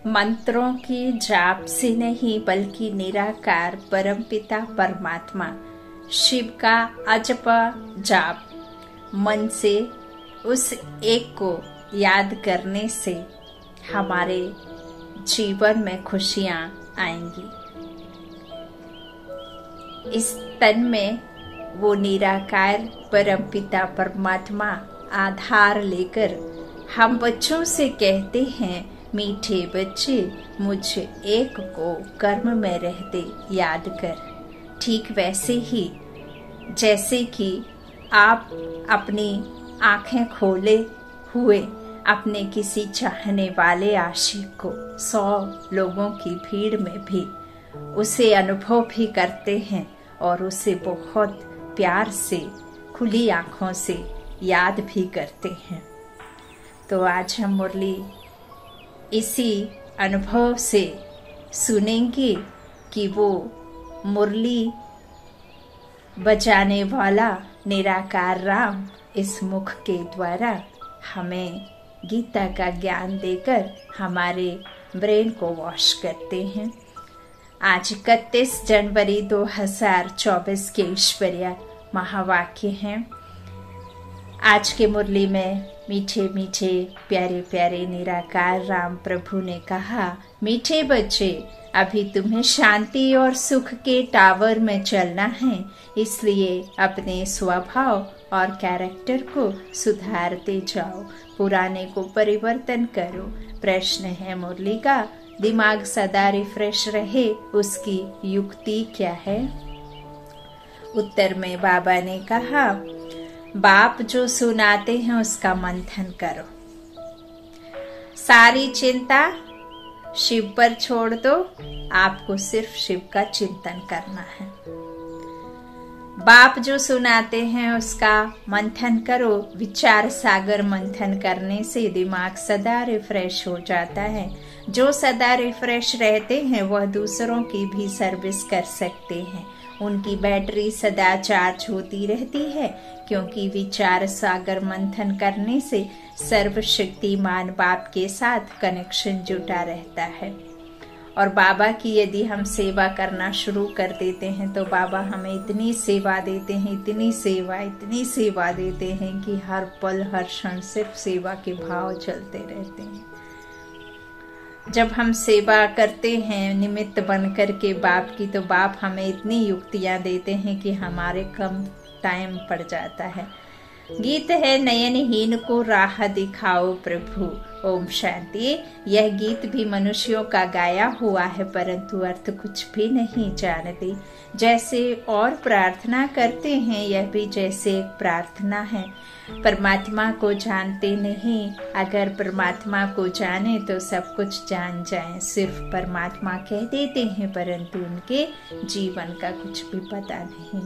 मंत्रों की जाप से नहीं बल्कि निराकार परमपिता परमात्मा शिव का अजप जाप मन से उस एक को याद करने से हमारे जीवन में खुशियां आएंगी। इस तन में वो निराकार परमपिता परमात्मा आधार लेकर हम बच्चों से कहते हैं, मीठे बच्चे मुझ एक को कर्म में रहते याद कर। ठीक वैसे ही जैसे कि आप अपनी आंखें खोले हुए अपने किसी चाहने वाले आशिक को 100 लोगों की भीड़ में भी उसे अनुभव भी करते हैं और उसे बहुत प्यार से खुली आंखों से याद भी करते हैं। तो आज हम मुरली इसी अनुभव से सुनेंगे कि वो मुरली बजाने वाला निराकार राम इस मुख के द्वारा हमें गीता का ज्ञान देकर हमारे ब्रेन को वॉश करते हैं। आज 31 जनवरी 2024 के ईश्वरीय महावाक्य हैं। आज के मुरली में मीठे मीठे प्यारे प्यारे निराकार राम प्रभु ने कहा, मीठे बच्चे अभी तुम्हें शांति और सुख के टावर में चलना है, इसलिए अपने स्वभाव और कैरेक्टर को सुधारते जाओ, पुराने को परिवर्तन करो। प्रश्न है मुरली का, दिमाग सदा रिफ्रेश रहे उसकी युक्ति क्या है? उत्तर में बाबा ने कहा, बाप जो सुनाते हैं उसका मंथन करो, सारी चिंता शिव पर छोड़ दो, आपको सिर्फ शिव का चिंतन करना है। बाप जो सुनाते हैं उसका मंथन करो। विचार सागर मंथन करने से दिमाग सदा रिफ्रेश हो जाता है। जो सदा रिफ्रेश रहते हैं वह दूसरों की भी सर्विस कर सकते हैं, उनकी बैटरी सदा चार्ज होती रहती है, क्योंकि विचार सागर मंथन करने से सर्वशक्तिमान बाप के साथ कनेक्शन जुटा रहता है। और बाबा की यदि हम सेवा करना शुरू कर देते हैं तो बाबा हमें इतनी सेवा देते हैं, इतनी सेवा देते हैं कि हर पल हर क्षण सिर्फ सेवा के भाव चलते रहते हैं। जब हम सेवा करते हैं निमित्त बन करके बाप की, तो बाप हमें इतनी युक्तियां देते हैं कि हमारे कम टाइम पड़ जाता है। गीत है नयनहीन को राह दिखाओ प्रभु, ओम शांति। यह गीत भी मनुष्यों का गाया हुआ है, परंतु अर्थ कुछ भी नहीं जानते। जैसे और प्रार्थना करते हैं, यह भी जैसे एक प्रार्थना है। परमात्मा को जानते नहीं, अगर परमात्मा को जाने तो सब कुछ जान जाएं। सिर्फ परमात्मा कह देते हैं, परंतु उनके जीवन का कुछ भी पता नहीं।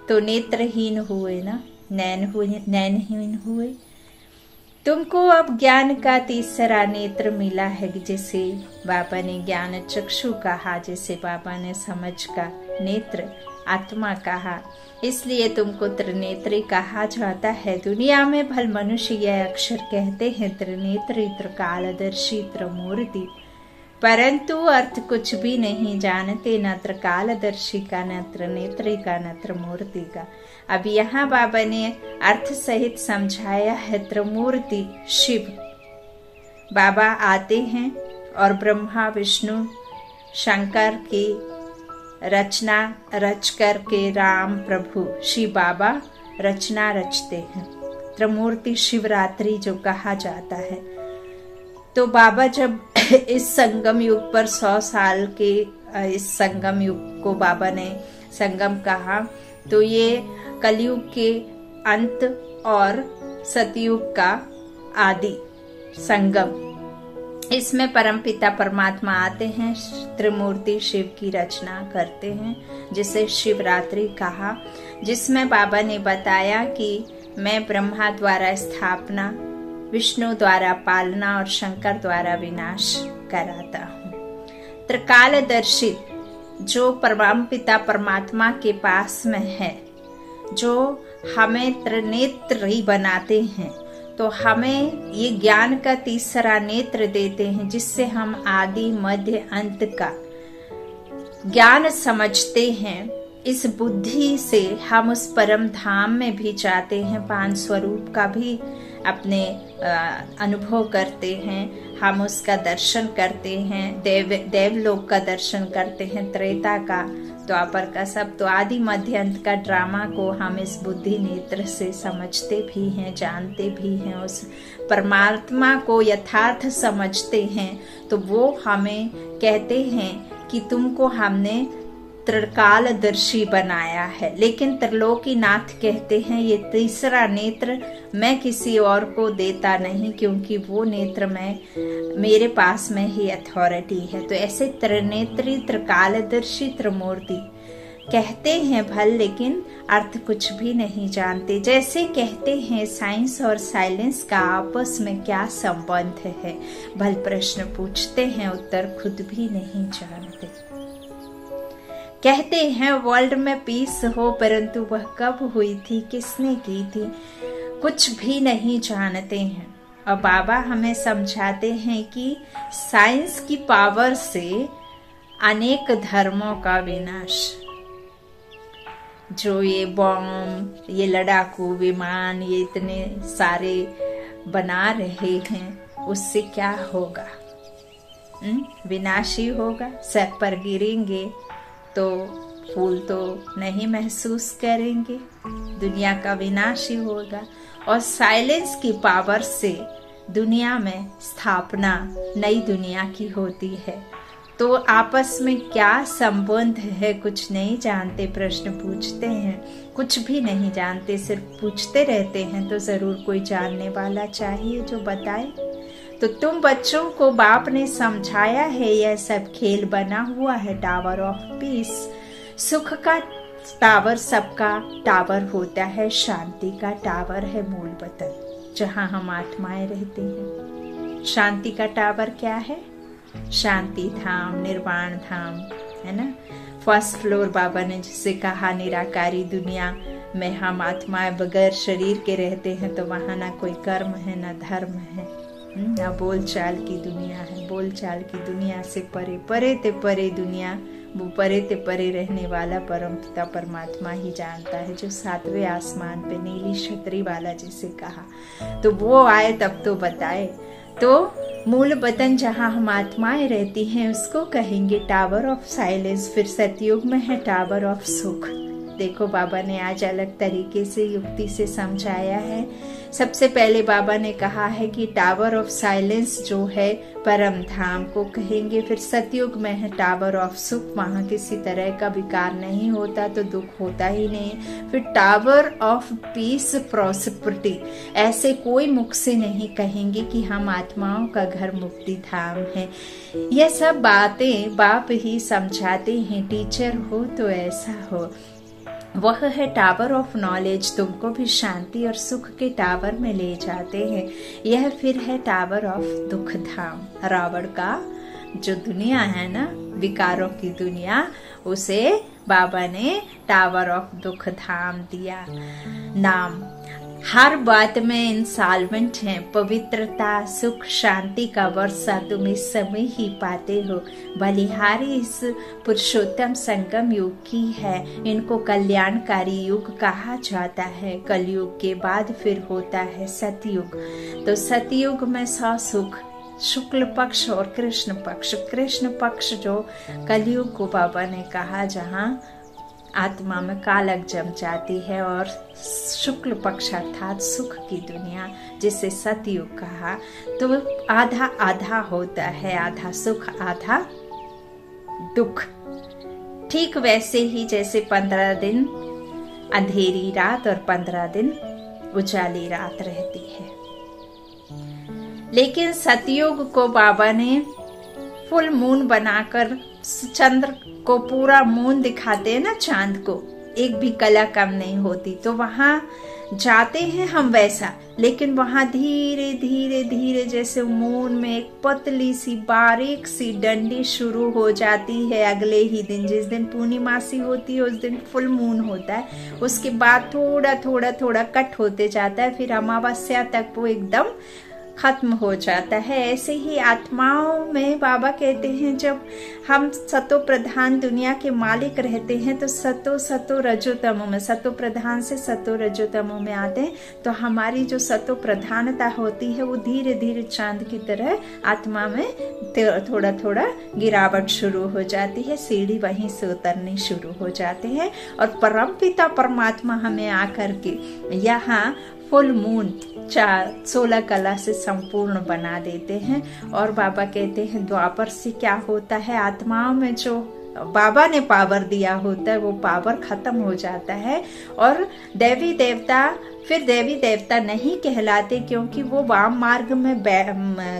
तो नेत्रहीन हुए ना, नैनहीन हुए। तुमको अब ज्ञान का तीसरा नेत्र मिला है, जिसे बाबा ने ज्ञान चक्षु कहा, जिसे बाबा ने समझ का नेत्र आत्मा कहा, इसलिए तुमको त्रिनेत्री कहा जाता है। दुनिया में भल मनुष्य यह अक्षर कहते हैं त्रिनेत्री, त्रिकालदर्शी, त्रिमूर्ति, परंतु अर्थ कुछ भी नहीं जानते, न त्रिकालदर्शी का, न त्रिनेत्री का, न त्रिमूर्ति का। अब यहाँ बाबा ने अर्थ सहित समझाया है। त्रिमूर्ति शिव बाबा आते हैं और ब्रह्मा विष्णु शंकर की रचना रच कर के राम प्रभु शिव बाबा रचना रचते हैं। त्रिमूर्ति शिवरात्रि जो कहा जाता है। तो बाबा जब इस संगम युग पर 100 साल के इस संगम युग को बाबा ने संगम कहा, तो ये कलयुग के अंत और सतयुग का आदि संगम, इसमें परमपिता परमात्मा आते हैं, त्रिमूर्ति शिव की रचना करते हैं, जिसे शिवरात्रि कहा, जिसमें बाबा ने बताया कि मैं ब्रह्मा द्वारा स्थापना, विष्णु द्वारा पालना और शंकर द्वारा विनाश कराता हूँ। त्रिकालदर्शी जो परमपिता परमात्मा के पास में है, जो हमें त्रिनेत्री बनाते हैं, तो हमें ये ज्ञान का तीसरा नेत्र देते हैं, जिससे हम आदि मध्य अंत का ज्ञान समझते हैं। इस बुद्धि से हम उस परम धाम में भी जाते हैं, पांच स्वरूप का भी अपने अनुभव करते हैं। हम उसका दर्शन करते हैं, देवलोक का दर्शन करते हैं, त्रेता का, द्वापर का, सब। तो आदि मध्य अंत का ड्रामा को हम इस बुद्धि नेत्र से समझते भी हैं, जानते भी हैं, उस परमात्मा को यथार्थ समझते हैं। तो वो हमें कहते हैं कि तुमको हमने त्रिकालदर्शी बनाया है। लेकिन त्रिलोकीनाथ कहते हैं ये तीसरा नेत्र मैं किसी और को देता नहीं, क्योंकि वो नेत्र मेरे पास में ही अथॉरिटी है। तो ऐसे त्रिनेत्री, त्रिकालदर्शी, त्रिमूर्ति कहते हैं भल, लेकिन अर्थ कुछ भी नहीं जानते। जैसे कहते हैं साइंस और साइलेंस का आपस में क्या संबंध है, भल प्रश्न पूछते हैं, उत्तर खुद भी नहीं जानते। कहते हैं वर्ल्ड में पीस हो, परंतु वह कब हुई थी, किसने की थी, कुछ भी नहीं जानते हैं। और बाबा हमें समझाते हैं कि साइंस की पावर से अनेक धर्मों का विनाश, जो ये बॉम्ब, ये लड़ाकू विमान, ये इतने सारे बना रहे हैं, उससे क्या होगा? विनाश ही होगा। सर पर गिरेंगे तो फूल तो नहीं महसूस करेंगे, दुनिया का विनाश ही होगा। और साइलेंस की पावर से दुनिया में स्थापना नई दुनिया की होती है। तो आपस में क्या संबंध है, कुछ नहीं जानते। प्रश्न पूछते हैं, कुछ भी नहीं जानते, सिर्फ पूछते रहते हैं। तो जरूर कोई जानने वाला चाहिए जो बताए। तो तुम बच्चों को बाप ने समझाया है, यह सब खेल बना हुआ है टावर ऑफ पीस। सुख का टावर सबका टावर होता है, शांति का टावर है मूल वतन, जहाँ हम आत्माएं रहते हैं। शांति का टावर क्या है? शांति धाम, निर्वाण धाम, है ना। फर्स्ट फ्लोर बाबा ने जिसे कहा, निराकारी दुनिया में हम आत्माएं बगैर शरीर के रहते हैं, तो वहाँ ना कोई कर्म है, ना धर्म है, ना बोलचाल की दुनिया है। बोलचाल की दुनिया से परे, परे ते परे दुनिया, वो परे ते परे रहने वाला परम पिता परमात्मा ही जानता है, जो सातवें आसमान पे नीली छतरी वाला जिसे कहा। तो वो आए तब तो बताए। तो मूल वतन जहाँ हम आत्माएं रहती हैं उसको कहेंगे टावर ऑफ साइलेंस। फिर सतयुग में है टावर ऑफ सुख। देखो बाबा ने आज अलग तरीके से युक्ति से समझाया है। सबसे पहले बाबा ने कहा है कि टावर ऑफ साइलेंस जो है परम धाम को कहेंगे। फिर सतयुग में है टावर ऑफ सुख, वहाँ किसी तरह का विकार नहीं होता, तो दुख होता ही नहीं। फिर टावर ऑफ पीस प्रॉस्पेरिटी, ऐसे कोई मुख से नहीं कहेंगे कि हम आत्माओं का घर मुक्ति धाम है। यह सब बातें बाप ही समझाते हैं। टीचर हो तो ऐसा हो। वह है टावर ऑफ नॉलेज, तुमको भी शांति और सुख के टावर में ले जाते हैं। यह फिर है टावर ऑफ दुख धाम। रावण का जो दुनिया है ना, विकारों की दुनिया, उसे बाबा ने टावर ऑफ दुख धाम दिया नाम। हर बात में इंसॉल्वेंट है। पवित्रता, सुख, शांति का वर्षा तुम इस समय ही पाते हो। बलिहारी इस पुरुषोत्तम संगम युग की है। इनको कल्याणकारी युग कहा जाता है। कलयुग के बाद फिर होता है सतयुग। तो सतयुग में सुख, शुक्ल पक्ष और कृष्ण पक्ष। कृष्ण पक्ष जो कलयुग को बाबा ने कहा, जहाँ आत्मा में कालक जम जाती है, और शुक्ल पक्ष अर्थात सुख की दुनिया, जिसे सतयुग कहा। तो आधा आधा होता है, आधा सुख आधा दुख। ठीक वैसे ही जैसे 15 दिन अंधेरी रात और 15 दिन उजाली रात रहती है। लेकिन सतयुग को बाबा ने फुल मून बनाकर, चंद्र को पूरा मून दिखाते हैं ना, चांद को, एक भी कला कम नहीं होती। तो वहाँ जाते हैं हम वैसा, लेकिन वहां धीरे धीरे धीरे जैसे मून में एक पतली सी बारीक सी डंडी शुरू हो जाती है अगले ही दिन। जिस दिन पूर्णिमासी होती है उस दिन फुल मून होता है, उसके बाद थोड़ा थोड़ा थोड़ा कट होते जाता है, फिर अमावस्या तक वो एकदम खत्म हो जाता है। ऐसे ही आत्माओं में बाबा कहते हैं जब हम सतो प्रधान दुनिया के मालिक रहते हैं तो सतो रजोतमो में, सतो प्रधान से सतो रजोतमो में आते हैं, तो हमारी जो सतो प्रधानता होती है वो धीरे धीरे चांद की तरह आत्मा में थोड़ा थोड़ा गिरावट शुरू हो जाती है, सीढ़ी वहीं से उतरनी शुरू हो जाते हैं। और परमपिता परमात्मा हमें आकर के यहाँ फुल मून 16 कला से संपूर्ण बना देते हैं। और बाबा कहते हैं द्वापर से क्या होता है, आत्माओं में जो बाबा ने पावर दिया होता है वो पावर खत्म हो जाता है, और देवी देवता फिर देवी देवता नहीं कहलाते, क्योंकि वो वाम मार्ग में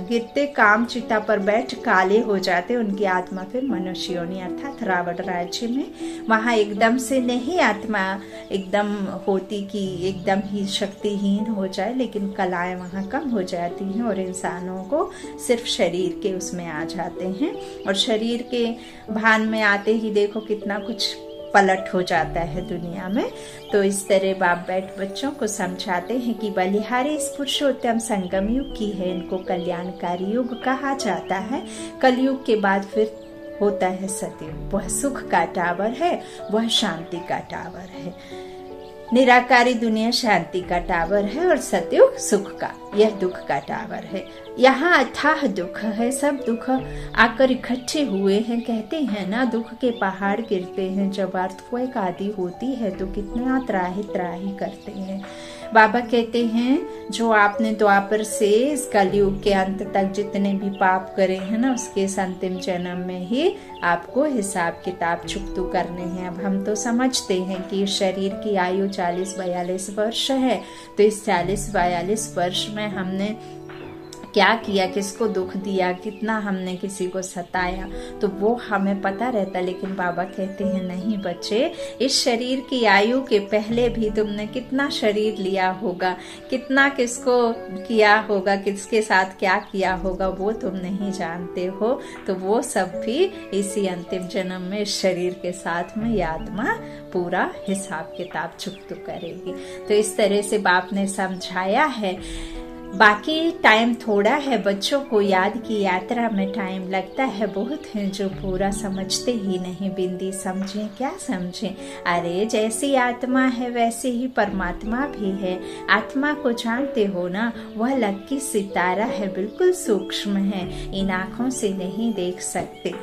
गिरते काम चिता पर बैठ काले हो जाते। उनकी आत्मा फिर मनुष्य योनि अर्थात रावण राज्य में, वहां एकदम से नहीं आत्मा एकदम होती कि एकदम ही शक्तिहीन हो जाए, लेकिन कलाएं वहां कम हो जाती हैं और इंसानों को सिर्फ शरीर के उसमें आ जाते हैं। और शरीर के भान में आते ही देखो कितना कुछ पलट हो जाता है दुनिया में। तो इस तरह बाप बैठ बच्चों को समझाते हैं कि बलिहारी इस पुरुषोत्तम संगम युग की है, इनको कल्याणकारी युग कहा जाता है। कलयुग के बाद फिर होता है सतयुग, वह सुख का टावर है, वह शांति का टावर है। निराकारी दुनिया शांति का टावर है और सतयुग सुख का, यह दुख का टावर है। यहाँ अथाह दुख है, सब दुख आकर इकट्ठे हुए हैं। कहते हैं ना दुख के पहाड़ गिरते हैं, जब अर्थक्वेक आदि होती है तो कितना त्राही त्राही करते हैं। बाबा कहते हैं जो आपने द्वापर से इस कलयुग के अंत तक जितने भी पाप करे हैं ना, उसके अंतिम जन्म में ही आपको हिसाब किताब चुकतू करने हैं। अब हम तो समझते हैं कि शरीर की आयु 40-42 वर्ष है, तो इस 40-42 वर्ष में हमने क्या किया, किसको दुख दिया, कितना हमने किसी को सताया, तो वो हमें पता रहता। लेकिन बाबा कहते हैं नहीं बच्चे, इस शरीर की आयु के पहले भी तुमने कितना शरीर लिया होगा, कितना किसको किया होगा, किसके साथ क्या किया होगा, वो तुम नहीं जानते हो। तो वो सब भी इसी अंतिम जन्म में इस शरीर के साथ में ये आत्मा पूरा हिसाब किताब चुकतू करेगी। तो इस तरह से बाप ने समझाया है। बाकी टाइम थोड़ा है, बच्चों को याद की यात्रा में टाइम लगता है। बहुत हैं जो पूरा समझते ही नहीं, बिंदी समझें क्या समझें। अरे जैसी आत्मा है वैसे ही परमात्मा भी है। आत्मा को जानते हो ना, वह लकी सितारा है, बिल्कुल सूक्ष्म है, इन आँखों से नहीं देख सकते।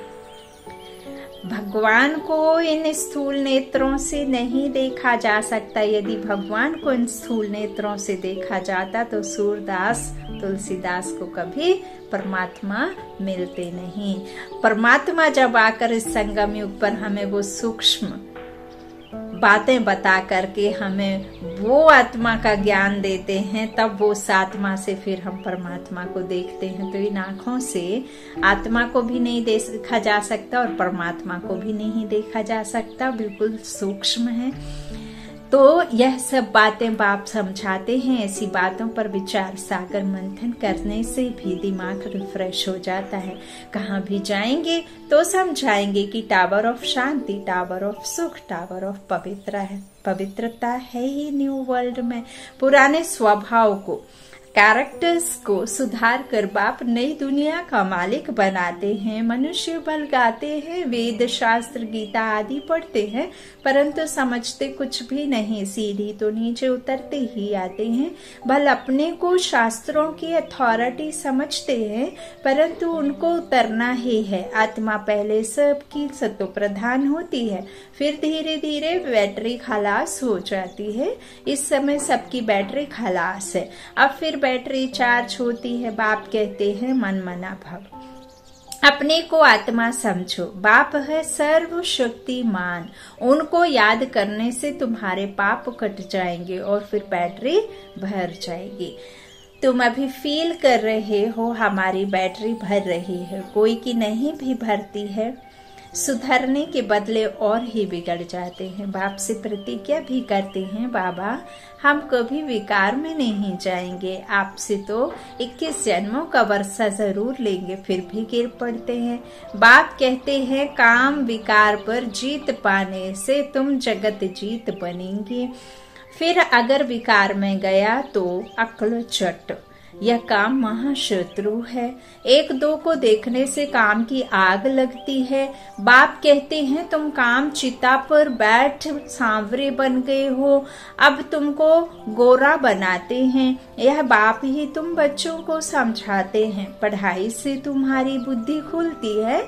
भगवान को इन स्थूल नेत्रों से नहीं देखा जा सकता। यदि भगवान को इन स्थूल नेत्रों से देखा जाता तो सूरदास तुलसीदास को कभी परमात्मा मिलते नहीं। परमात्मा जब आकर इस संगम युग पर हमें वो सूक्ष्म बातें बता करके हमें वो आत्मा का ज्ञान देते हैं, तब वो उस आत्मा से फिर हम परमात्मा को देखते हैं। तो इन आँखों से आत्मा को भी नहीं देखा जा सकता और परमात्मा को भी नहीं देखा जा सकता, बिल्कुल सूक्ष्म है। तो यह सब बातें बाप समझाते हैं। ऐसी बातों पर विचार सागर मंथन करने से भी दिमाग रिफ्रेश हो जाता है। कहाँ भी जाएंगे तो समझाएंगे कि tower of Shanti, tower of सुख, टावर ऑफ पवित्रता है ही न्यू वर्ल्ड में। पुराने स्वभाव को, कैरेक्टर्स को सुधार कर बाप नई दुनिया का मालिक बनाते हैं। मनुष्य बल गाते हैं, वेद शास्त्र गीता आदि पढ़ते हैं, परंतु समझते कुछ भी नहीं। सीढ़ी तो नीचे उतरते ही आते हैं। बल अपने को शास्त्रों की अथॉरिटी समझते हैं, परंतु उनको उतरना ही है। आत्मा पहले सबकी सतो प्रधान होती है, फिर धीरे धीरे बैटरी खलास हो जाती है। इस समय सबकी बैटरी खलास है, अब फिर बैटरी चार्ज होती है। बाप कहते हैं मन मना भव, अपने को आत्मा समझो। बाप है सर्वशक्तिमान, उनको याद करने से तुम्हारे पाप कट जाएंगे और फिर बैटरी भर जाएगी। तुम अभी फील कर रहे हो हमारी बैटरी भर रही है, कोई की नहीं भी भरती है। सुधरने के बदले और ही बिगड़ जाते हैं। बाप से प्रतिज्ञा भी करते हैं, बाबा हम कभी विकार में नहीं जाएंगे, आपसे तो 21 जन्मों का वर्षा जरूर लेंगे, फिर भी गिर पड़ते हैं। बाप कहते हैं काम विकार पर जीत पाने से तुम जगत जीत बनेंगे। फिर अगर विकार में गया तो अक्ल चट, यह काम महाशत्रु है। एक दो को देखने से काम की आग लगती है। बाप कहते हैं तुम काम चिता पर बैठ सांवरे बन गए हो, अब तुमको गोरा बनाते हैं। यह बाप ही तुम बच्चों को समझाते हैं। पढ़ाई से तुम्हारी बुद्धि खुलती है।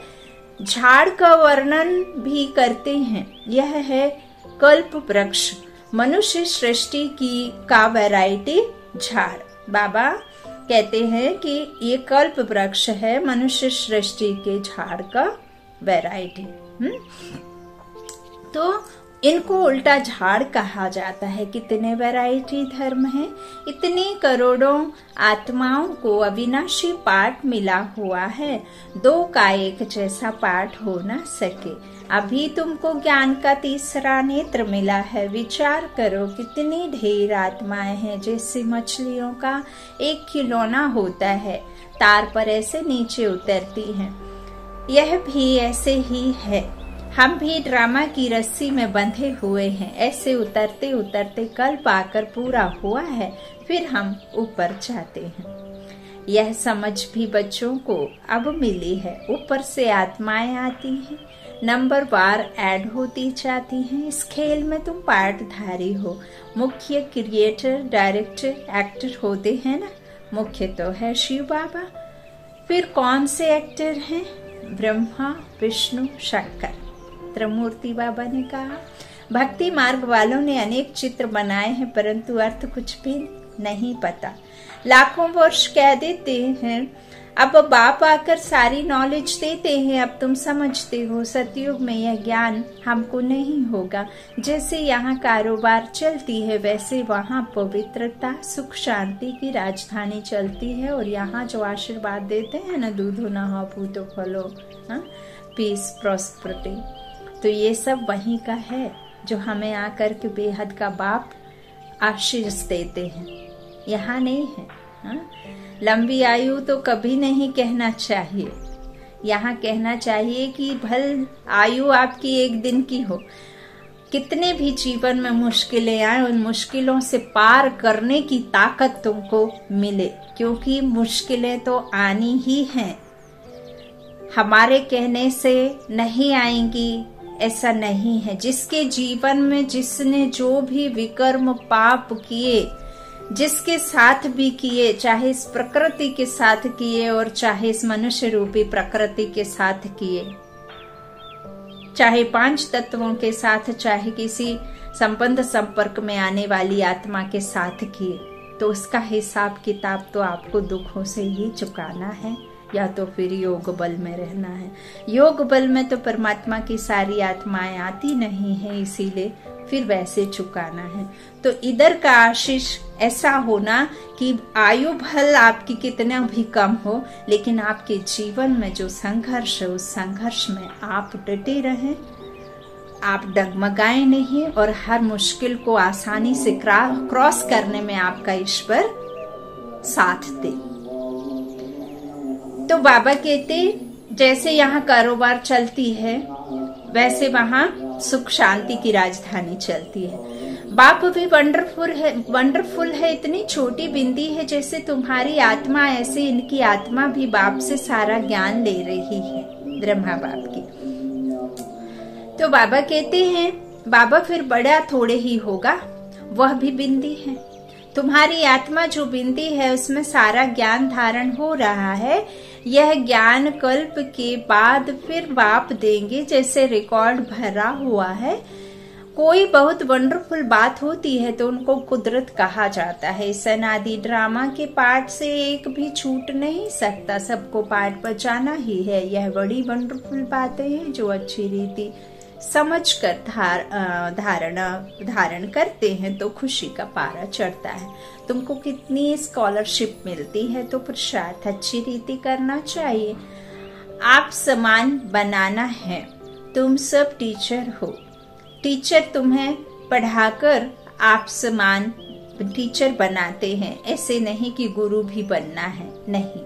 झाड़ का वर्णन भी करते हैं, यह है कल्प वृक्ष, मनुष्य सृष्टि की का वैरायटी झाड़। बाबा कहते हैं कि ये कल्प वृक्ष है, मनुष्य सृष्टि के झाड़ का वैरायटी। तो इनको उल्टा झाड़ कहा जाता है। कितने वैरायटी धर्म हैं, इतनी करोड़ों आत्माओं को अविनाशी पाठ मिला हुआ है, दो का एक जैसा पाठ हो न सके। अभी तुमको ज्ञान का तीसरा नेत्र मिला है। विचार करो कितनी ढेर आत्माएं हैं, जैसे मछलियों का एक खिलौना होता है, तार पर ऐसे नीचे उतरती हैं। यह भी ऐसे ही है, हम भी ड्रामा की रस्सी में बंधे हुए हैं। ऐसे उतरते उतरते कल पाकर पूरा हुआ है, फिर हम ऊपर जाते हैं। यह समझ भी बच्चों को अब मिली है। ऊपर से आत्माएं आती हैं, नंबर बार ऐड होती जाती हैं। इस खेल में तुम पार्टधारी हो। मुख्य क्रिएटर, डायरेक्टर, एक्टर होते हैं ना। मुख्य तो है शिव बाबा, फिर कौन से एक्टर हैं? ब्रह्मा, विष्णु, शंकर। त्रिमूर्ति बाबा ने कहा भक्ति मार्ग वालों ने अनेक चित्र बनाए हैं, परंतु अर्थ कुछ भी नहीं पता। लाखों वर्ष कह देते हैं, अब बाप आकर सारी नॉलेज देते हैं, अब तुम समझते हो। सतयुग में यह ज्ञान हमको नहीं होगा। जैसे यहाँ कारोबार चलती है, वैसे वहाँ पवित्रता, सुख, शांति की राजधानी चलती है। और यहाँ जो आशीर्वाद देते हैं ना, दूधो नहाओ पूतो फलो, पीस, प्रॉस्पेरिटी, तो ये सब वहीं का है जो हमें आकर के बेहद का बाप आशीष देते हैं, यहाँ नहीं है। लंबी आयु तो कभी नहीं कहना चाहिए, यहाँ कहना चाहिए कि भल आयु आपकी एक दिन की हो। कितने भी जीवन में मुश्किलें आए, उन मुश्किलों से पार करने की ताकत तुमको मिले, क्योंकि मुश्किलें तो आनी ही हैं। हमारे कहने से नहीं आएंगी ऐसा नहीं है। जिसके जीवन में जिसने जो भी विकर्म पाप किए, जिसके साथ भी किए, चाहे इस प्रकृति के साथ किए और चाहे इस मनुष्य रूपी प्रकृति के साथ किए, चाहे 5 तत्वों के साथ, चाहे किसी संबंध संपर्क में आने वाली आत्मा के साथ किए, तो उसका हिसाब किताब तो आपको दुखों से ही चुकाना है, या तो फिर योग बल में रहना है। योग बल में तो परमात्मा की सारी आत्माएं आती नहीं है, इसीलिए फिर वैसे चुकाना है। तो इधर का आशीष ऐसा होना कि आयु भल आपकी कितना भी कम हो, लेकिन आपके जीवन में जो संघर्ष है, उस संघर्ष में आप डटे रहें, आप डगमगाएं नहीं, और हर मुश्किल को आसानी से क्रॉस करने में आपका ईश्वर साथ दे। तो बाबा कहते जैसे यहाँ कारोबार चलती है, वैसे वहाँ सुख शांति की राजधानी चलती है। बाप भी वंडरफुल है। इतनी छोटी बिंदी है जैसे तुम्हारी आत्मा, ऐसे इनकी आत्मा भी बाप से सारा ज्ञान ले रही है, ब्रह्मा बाप की। तो बाबा कहते हैं, बाबा फिर बड़ा थोड़े ही होगा, वह भी बिंदी है। तुम्हारी आत्मा जो बिंदी है, उसमें सारा ज्ञान धारण हो रहा है। यह ज्ञान कल्प के बाद फिर बाप देंगे, जैसे रिकॉर्ड भरा हुआ है। कोई बहुत वंडरफुल बात होती है तो उनको कुदरत कहा जाता है। इस अनादि ड्रामा के पार्ट से एक भी छूट नहीं सकता, सबको पार्ट पर जाना ही है। यह बड़ी वंडरफुल बातें हैं जो अच्छी रीति समझकर धारण करते हैं तो खुशी का पारा चढ़ता है। तुमको कितनी स्कॉलरशिप मिलती है तो पुरुषार्थ अच्छी रीति करना चाहिए। आप समान बनाना है, तुम सब टीचर हो। टीचर तुम्हें पढ़ाकर आप समान टीचर बनाते हैं, ऐसे नहीं कि गुरु भी बनना है, नहीं।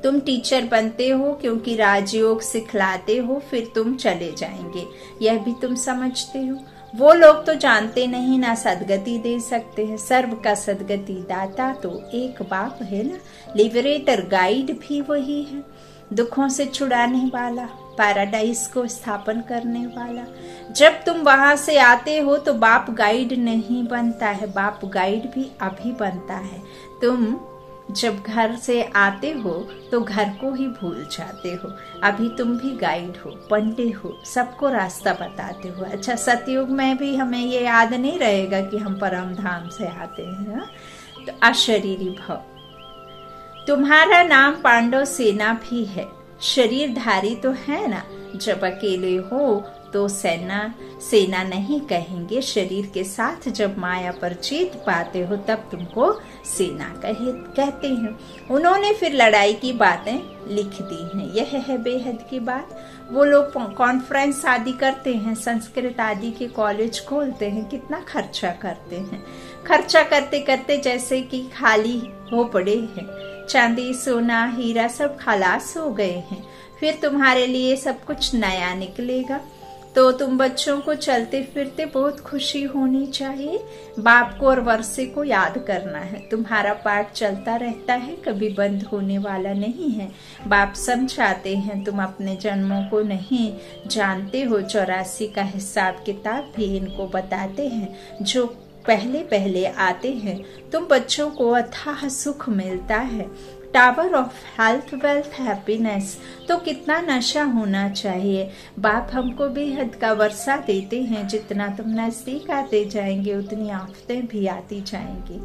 तुम टीचर बनते हो क्योंकि राजयोग सिखलाते हो, फिर तुम चले जाएंगे, यह भी तुम समझते हो। वो लोग तो जानते नहीं ना सदगति दे सकते हैं। सर्व का सदगति दाता तो एक बाप है ना। लिबरेटर गाइड भी वही है, दुखों से छुड़ाने वाला, पैराडाइज को स्थापन करने वाला। जब तुम वहां से आते हो तो बाप गाइड नहीं बनता है, बाप गाइड भी अभी बनता है। तुम जब घर से आते हो तो घर को ही भूल जाते हो, अभी तुम भी गाइड हो, पंडित हो, सबको रास्ता बताते हो। अच्छा, सतयुग में भी हमें ये याद नहीं रहेगा कि हम परम धाम से आते हैं। तो अशरीरी भव। तुम्हारा नाम पांडव सेना भी है, शरीरधारी तो है ना। जब अकेले हो तो सेना नहीं कहेंगे, शरीर के साथ जब माया पर जीत पाते हो तब तुमको सेना कहते हैं। उन्होंने फिर लड़ाई की बातें लिख दी हैं, यह है बेहद की बात। वो लोग कॉन्फ्रेंस आदि करते हैं, संस्कृत आदि के कॉलेज खोलते हैं, कितना खर्चा करते हैं। खर्चा करते करते जैसे कि खाली हो पड़े हैं, चांदी सोना हीरा सब खलास हो गए हैं। फिर तुम्हारे लिए सब कुछ नया निकलेगा। तो तुम बच्चों को चलते फिरते बहुत खुशी होनी चाहिए। बाप को और वर्षे को याद करना है। तुम्हारा पाठ चलता रहता है, कभी बंद होने वाला नहीं है। बाप समझाते हैं, तुम अपने जन्मों को नहीं जानते हो। 84 का हिसाब किताब भी इनको बताते हैं, जो पहले पहले आते हैं। तुम बच्चों को अथाह सुख मिलता है, tower of health wealth happiness. तो कितना नशा होना चाहिए। बाप हमको बेहद का वर्षा देते हैं, जितना तुम नजदीक आते जाएंगे उतनी आफतें भी आती जाएंगी।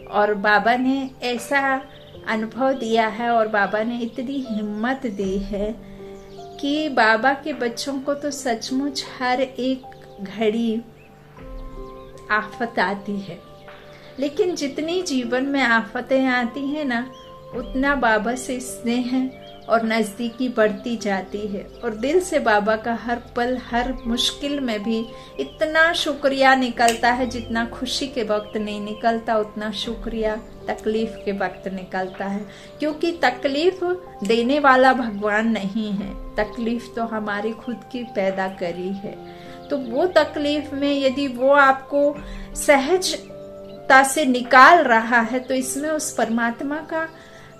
और बाबा ने ऐसा अनुभव दिया है और बाबा ने इतनी हिम्मत दी है कि बाबा के बच्चों को तो सचमुच हर एक घड़ी आफत आती है, लेकिन जितनी जीवन में आफतें आती है ना, उतना बाबा से स्नेह और नजदीकी बढ़ती जाती है। और दिल से बाबा का हर पल हर मुश्किल में भी इतना शुक्रिया निकलता है, जितना खुशी के वक्त नहीं निकलता उतना शुक्रिया तकलीफ के वक्त निकलता है। क्योंकि तकलीफ देने वाला भगवान नहीं है, तकलीफ तो हमारी खुद की पैदा करी है। तो वो तकलीफ में यदि वो आपको सहजता से निकाल रहा है तो इसमें उस परमात्मा का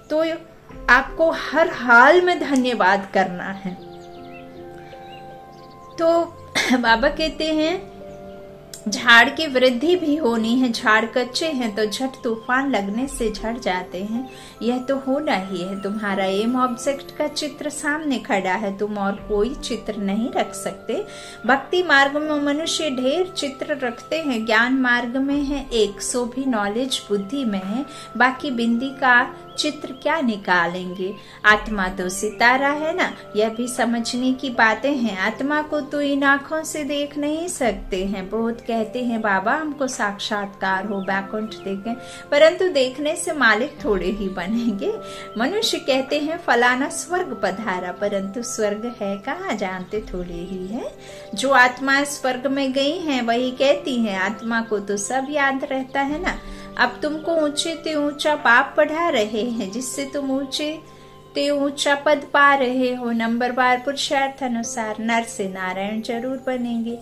तो आपको हर हाल में धन्यवाद करना है। तो बाबा कहते हैं झाड़ की वृद्धि भी होनी है। झाड़ कच्चे हैं तो झट तूफान लगने से झड़ जाते हैं, यह तो होना ही है। तुम्हारा एम ऑब्जेक्ट का चित्र सामने खड़ा है, तुम और कोई चित्र नहीं रख सकते। भक्ति मार्ग में मनुष्य ढेर चित्र रखते हैं, ज्ञान मार्ग में है 100 भी नॉलेज बुद्धि में है, बाकी बिंदी का चित्र क्या निकालेंगे। आत्मा तो सितारा है ना, यह भी समझने की बातें हैं। आत्मा को तो इन आंखों से देख नहीं सकते हैं। बहुत कहते हैं बाबा हमको साक्षात्कार हो, बैकुंठ देखें, परंतु देखने से मालिक थोड़े ही बनेंगे। मनुष्य कहते हैं फलाना स्वर्ग पधारा, परंतु स्वर्ग है कहाँ, जानते थोड़े ही है। जो आत्मा स्वर्ग में गई है वही कहती है, आत्मा को तो सब याद रहता है ना। अब तुमको ऊंचे ते ऊंचा पाप बढ़ा रहे हैं, जिससे तुम ऊंचे ते ऊंचा पद पा रहे हो। नंबरवार पुरुषार्थ अनुसार नर से नारायण जरूर बनेंगे।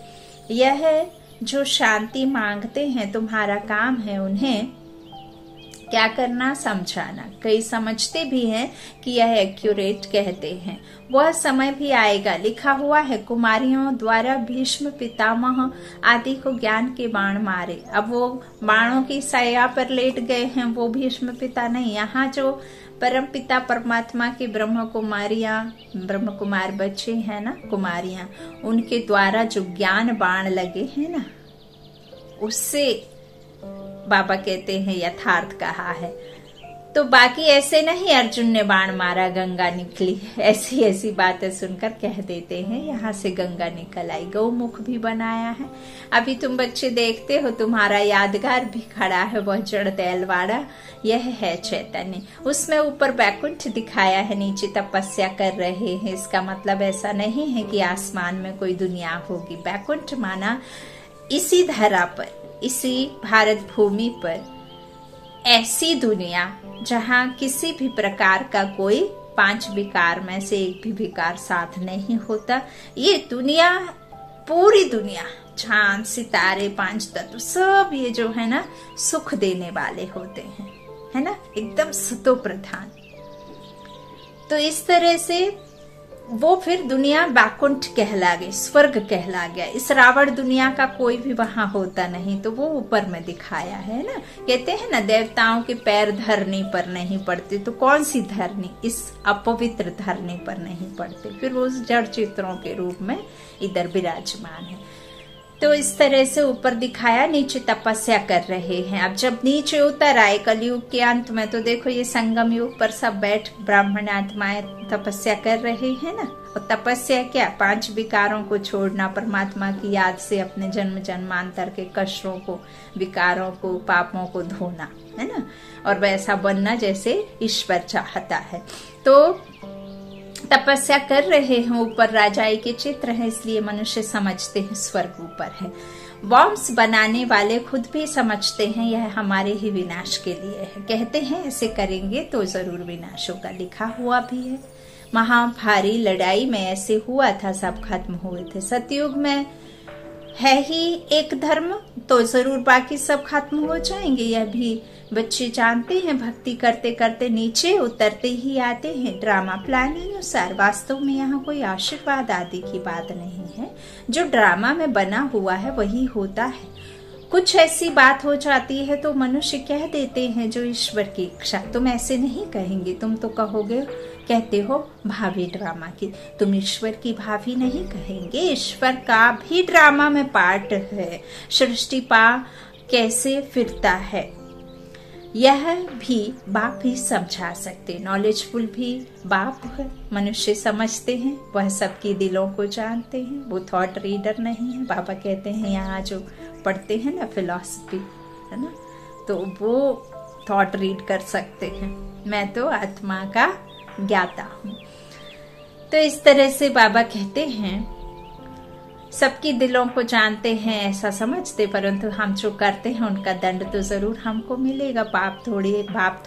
यह जो शांति मांगते हैं, तुम्हारा काम है उन्हें क्या करना, समझाना। कई समझते भी हैं कि यह एक्यूरेट कहते हैं। वह समय भी आएगा, लिखा हुआ है, कुमारियों द्वारा भीष्म पितामह आदि को ज्ञान के बाण मारे। अब वो बाणों की सया पर लेट गए हैं, वो भीष्म पिता नहीं। यहाँ जो परम पिता परमात्मा के ब्रह्म कुमार बच्चे हैं ना, कुमारियां, उनके द्वारा जो ज्ञान बाण लगे हैं ना, उससे बाबा कहते हैं यथार्थ कहा है। तो बाकी ऐसे नहीं अर्जुन ने बाण मारा गंगा निकली, ऐसी ऐसी बातें सुनकर कह देते हैं यहाँ से गंगा निकल आई। गौमुख भी बनाया है। अभी तुम बच्चे देखते हो, तुम्हारा यादगार भी खड़ा है, वह जड़ दैलवाड़ा, यह है चैतन्य। उसमें ऊपर बैकुंठ दिखाया है, नीचे तपस्या कर रहे हैं। इसका मतलब ऐसा नहीं है कि आसमान में कोई दुनिया होगी। बैकुंठ माना इसी धरा पर, इसी भारत भूमि पर ऐसी दुनिया जहाँ किसी भी प्रकार का कोई 5 विकार में से एक भी विकार साथ नहीं होता। ये दुनिया, पूरी दुनिया, चांद सितारे 5 तत्व सब ये जो है ना सुख देने वाले होते हैं, है ना, एकदम सतो प्रधान। तो इस तरह से वो फिर दुनिया बैकुंठ कहला गई, स्वर्ग कहला गया। इस रावण दुनिया का कोई भी वहां होता नहीं, तो वो ऊपर में दिखाया है ना। कहते हैं ना देवताओं के पैर धरनी पर नहीं पड़ते, तो कौन सी धरनी, इस अपवित्र धरनी पर नहीं पड़ते, फिर वो जड़ चित्रों के रूप में इधर विराजमान है। तो इस तरह से ऊपर दिखाया, नीचे तपस्या कर रहे हैं। अब जब नीचे उतर आए कलयुग के अंत में, तो देखो ये संगम युग पर सब बैठ ब्राह्मण आत्माएं तपस्या कर रहे हैं ना। और तपस्या क्या, 5 विकारों को छोड़ना, परमात्मा की याद से अपने जन्म जन्मांतर के कष्टों को, विकारों को, पापों को धोना, है ना, और वैसा बनना जैसे ईश्वर चाहता है। तो तपस्या कर रहे हैं, ऊपर राजाई के चित्र है, इसलिए मनुष्य समझते हैं स्वर्ग ऊपर है। वॉर्म्स बनाने वाले खुद भी समझते हैं यह हमारे ही विनाश के लिए है। कहते हैं ऐसे करेंगे तो जरूर विनाश होगा, लिखा हुआ भी है। महाभारी लड़ाई में ऐसे हुआ था, सब खत्म हुए थे। सतयुग में है ही एक धर्म, तो जरूर बाकी सब खत्म हो जाएंगे। यह भी बच्चे जानते हैं, भक्ति करते करते नीचे उतरते ही आते हैं ड्रामा प्लान अनुसार। वास्तव में यहाँ कोई आशीर्वाद आदि की बात नहीं है, जो ड्रामा में बना हुआ है वही होता है। कुछ ऐसी बात हो जाती है तो मनुष्य कह देते हैं जो ईश्वर की इच्छा। तुम ऐसे नहीं कहेंगे, तुम तो कहोगे, कहते हो भावी ड्रामा की, तुम ईश्वर की भावी नहीं कहेंगे। ईश्वर का भी ड्रामा में पार्ट है। सृष्टि पा कैसे फिरता है यह भी बाप ही समझा सकते। नॉलेजफुल भी बाप है, मनुष्य समझते हैं, वह सबकी दिलों को जानते हैं। वो थॉट रीडर नहीं है। बाबा कहते हैं यहाँ जो पढ़ते हैं ना फिलॉसफी, है ना, तो वो थॉट रीड कर सकते हैं। मैं तो आत्मा का ज्ञाता हूँ। तो इस तरह से बाबा कहते हैं सबकी दिलों को जानते हैं, ऐसा समझते, परंतु हम जो करते हैं उनका दंड तो जरूर हमको मिलेगा। बाप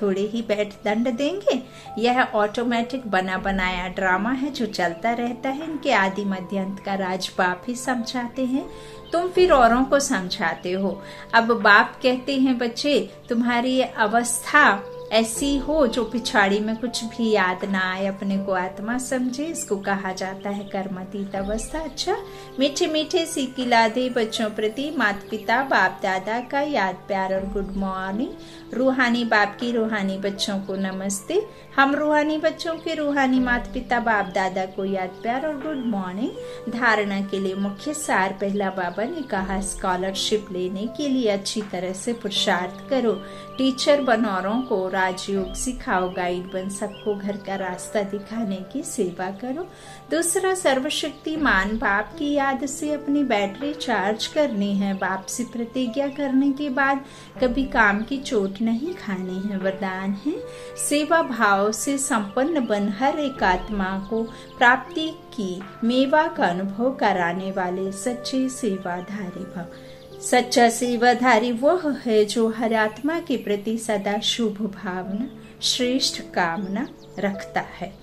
थोड़े ही बैठ दंड देंगे। यह ऑटोमेटिक बना बनाया ड्रामा है जो चलता रहता है। इनके आदि मध्य अंत का राज बाप ही समझाते हैं, तुम फिर औरों को समझाते हो। अब बाप कहते हैं बच्चे तुम्हारी अवस्था ऐसी हो जो पिछाड़ी में कुछ भी याद ना आए, अपने को आत्मा समझे, इसको कहा जाता है कर्मातीत अवस्था। अच्छा, मीठे मीठे सिकिला दे बच्चों प्रति माता पिता बाप दादा का याद प्यार और गुड मॉर्निंग। रूहानी बाप की रूहानी बच्चों को नमस्ते। हम रूहानी बच्चों के रूहानी माता पिता बाप दादा को याद प्यार और गुड मॉर्निंग। धारणा के लिए मुख्य सार, पहला बाबा ने कहा स्कॉलरशिप लेने के लिए अच्छी तरह से पुरुषार्थ करो, टीचर बनो, औरों को राजयोग सिखाओ, गाइड बन, सबको घर का रास्ता दिखाने की सेवा करो। दूसरा, सर्वशक्तिमान बाप की याद से अपनी बैटरी चार्ज करनी है। बाप से प्रतिज्ञा करने के बाद कभी काम की चोट नहीं खानी है। वरदान है सेवा भाव से संपन्न बन हर एक आत्मा को प्राप्ति की मेवा का अनुभव कराने वाले सच्चे सेवाधारी भव। सच्चा सेवाधारी वह है जो हर आत्मा के प्रति सदा शुभ भावना, श्रेष्ठ कामना रखता है।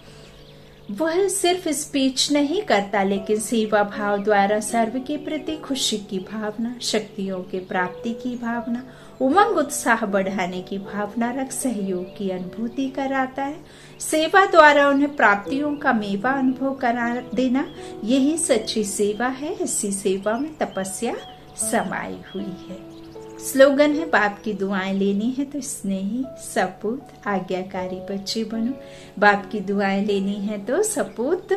वह सिर्फ स्पीच नहीं करता, लेकिन सेवा भाव द्वारा सर्व के प्रति खुशी की भावना, शक्तियों के प्राप्ति की भावना, उमंग उत्साह बढ़ाने की भावना रख सहयोग की अनुभूति कराता है। सेवा द्वारा उन्हें प्राप्तियों का मेवा अनुभव करा देना, यही सच्ची सेवा है। इसी सेवा में तपस्या समाई हुई है। स्लोगन है बाप की दुआएं लेनी है तो स्नेही सपूत आज्ञाकारी बच्चे बनो। बाप की दुआएं लेनी है तो सपूत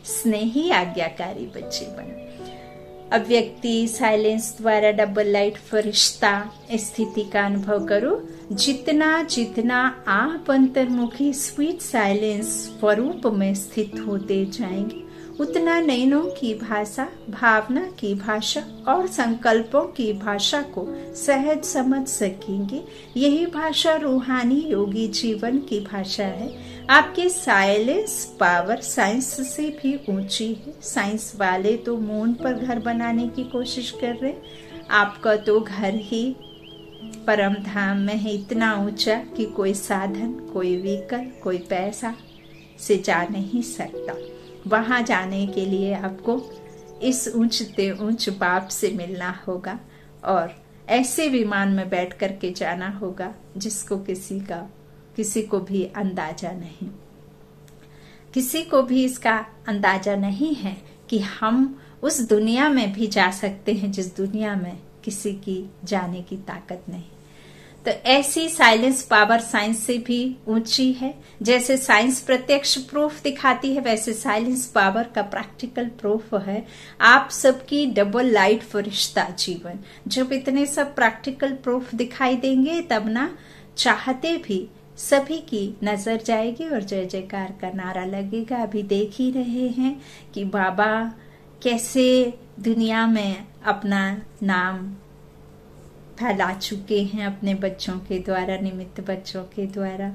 स्नेही आज्ञाकारी बच्चे बनो। अव्यक्ति साइलेंस द्वारा डबल लाइट फरिश्ता स्थिति का अनुभव करो। जितना जितना आप अंतर्मुखी स्वीट साइलेंस स्वरूप में स्थित होते जाएंगे, उतना नयनों की भाषा, भावना की भाषा और संकल्पों की भाषा को सहज समझ सकेंगे। यही भाषा रूहानी योगी जीवन की भाषा है। आपकी साइलेंस पावर साइंस से भी ऊंची है। साइंस वाले तो मून पर घर बनाने की कोशिश कर रहे, आपका तो घर ही परम धाम में है, इतना ऊंचा कि कोई साधन, कोई व्हीकल, कोई पैसा से जा नहीं सकता। वहां जाने के लिए आपको इस ऊंचते ऊंच बाप से मिलना होगा और ऐसे विमान में बैठ करके जाना होगा जिसको किसी को भी अंदाजा नहीं, किसी को भी इसका अंदाजा नहीं है कि हम उस दुनिया में भी जा सकते हैं जिस दुनिया में किसी की जाने की ताकत नहीं। तो ऐसी साइलेंस पावर साइंस से भी ऊंची है। जैसे साइंस प्रत्यक्ष प्रूफ दिखाती है, वैसे साइलेंस पावर का प्रैक्टिकल प्रूफ है आप सबकी डबल लाइट फरिश्ता जीवन। जब इतने सब प्रैक्टिकल प्रूफ दिखाई देंगे तब ना चाहते भी सभी की नजर जाएगी और जय जयकार का नारा लगेगा। अभी देख ही रहे हैं कि बाबा कैसे दुनिया में अपना नाम फैला चुके हैं अपने बच्चों के द्वारा, निमित्त बच्चों के द्वारा।